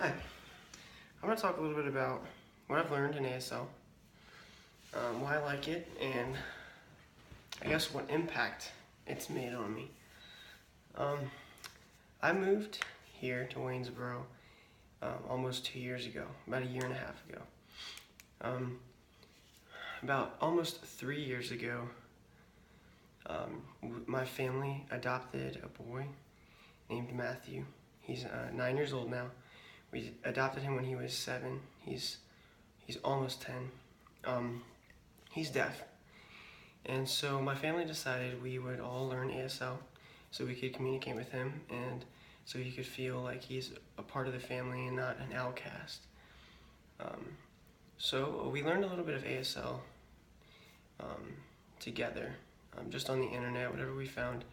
Hi, I'm going to talk a little bit about what I've learned in ASL, why I like it, and I guess what impact it's made on me. I moved here to Waynesboro almost 2 years ago, about a year and a half ago. About almost 3 years ago, my family adopted a boy named Matthew. He's 9 years old now. We adopted him when he was 7. He's almost 10. He's deaf. And so my family decided we would all learn ASL so we could communicate with him and so he could feel like he's a part of the family and not an outcast. So we learned a little bit of ASL together, just on the internet, whatever we found.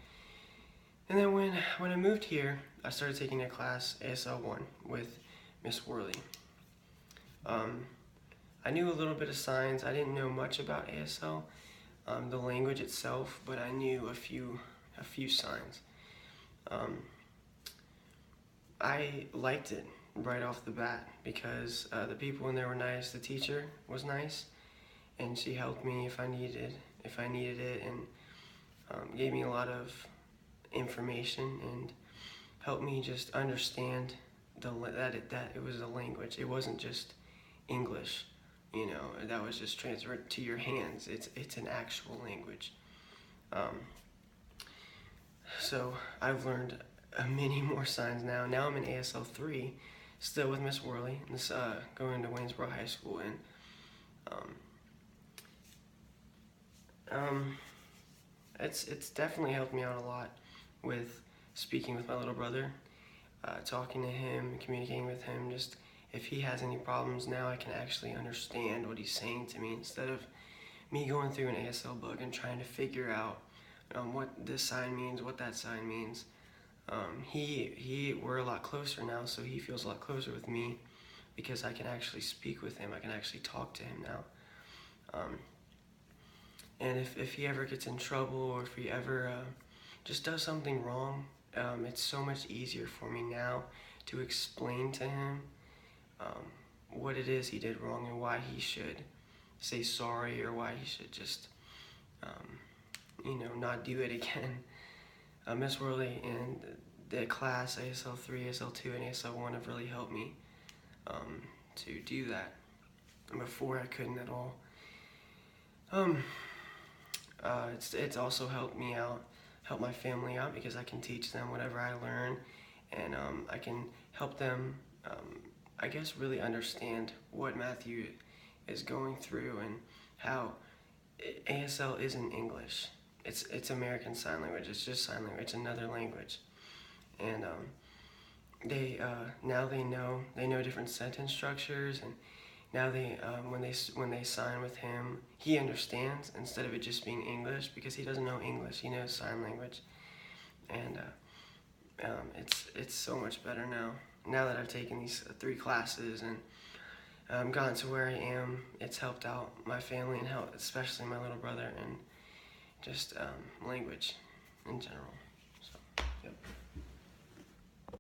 And then when I moved here, I started taking a class, ASL 1, with Miss Worley. I knew a little bit of signs. I didn't know much about ASL, the language itself, but I knew a few signs. I liked it right off the bat because the people in there were nice. The teacher was nice, and she helped me if I needed it, and gave me a lot of information and helped me just understand that it was a language. It wasn't just English, that was just transferred to your hands. It's an actual language. So I've learned many more signs now. Now I'm in ASL 3, still with Miss Worley, going to Waynesboro High School, and it's definitely helped me out a lot with speaking with my little brother, talking to him, communicating with him. Just if he has any problems now, I can actually understand what he's saying to me instead of me going through an ASL book and trying to figure out what this sign means, what that sign means. We're a lot closer now, so he feels a lot closer with me because I can actually speak with him. I can actually talk to him now. And if he ever gets in trouble, or if he ever just does something wrong, it's so much easier for me now to explain to him what it is he did wrong and why he should say sorry, or why he should just not do it again. Miss Worley and the class ASL 3, ASL 2, and ASL 1 have really helped me to do that. Before I couldn't at all. It's also helped me out, help my family out, because I can teach them whatever I learn, and I can help them, I guess, really understand what Matthew is going through and how ASL isn't English. It's American Sign Language. It's just sign language. It's another language, and now they know different sentence structures, and now when they sign with him, he understands instead of it just being English, because he doesn't know English. He knows sign language, and it's so much better now. Now that I've taken these 3 classes and gotten to where I am, it's helped out my family and especially my little brother, and just language in general.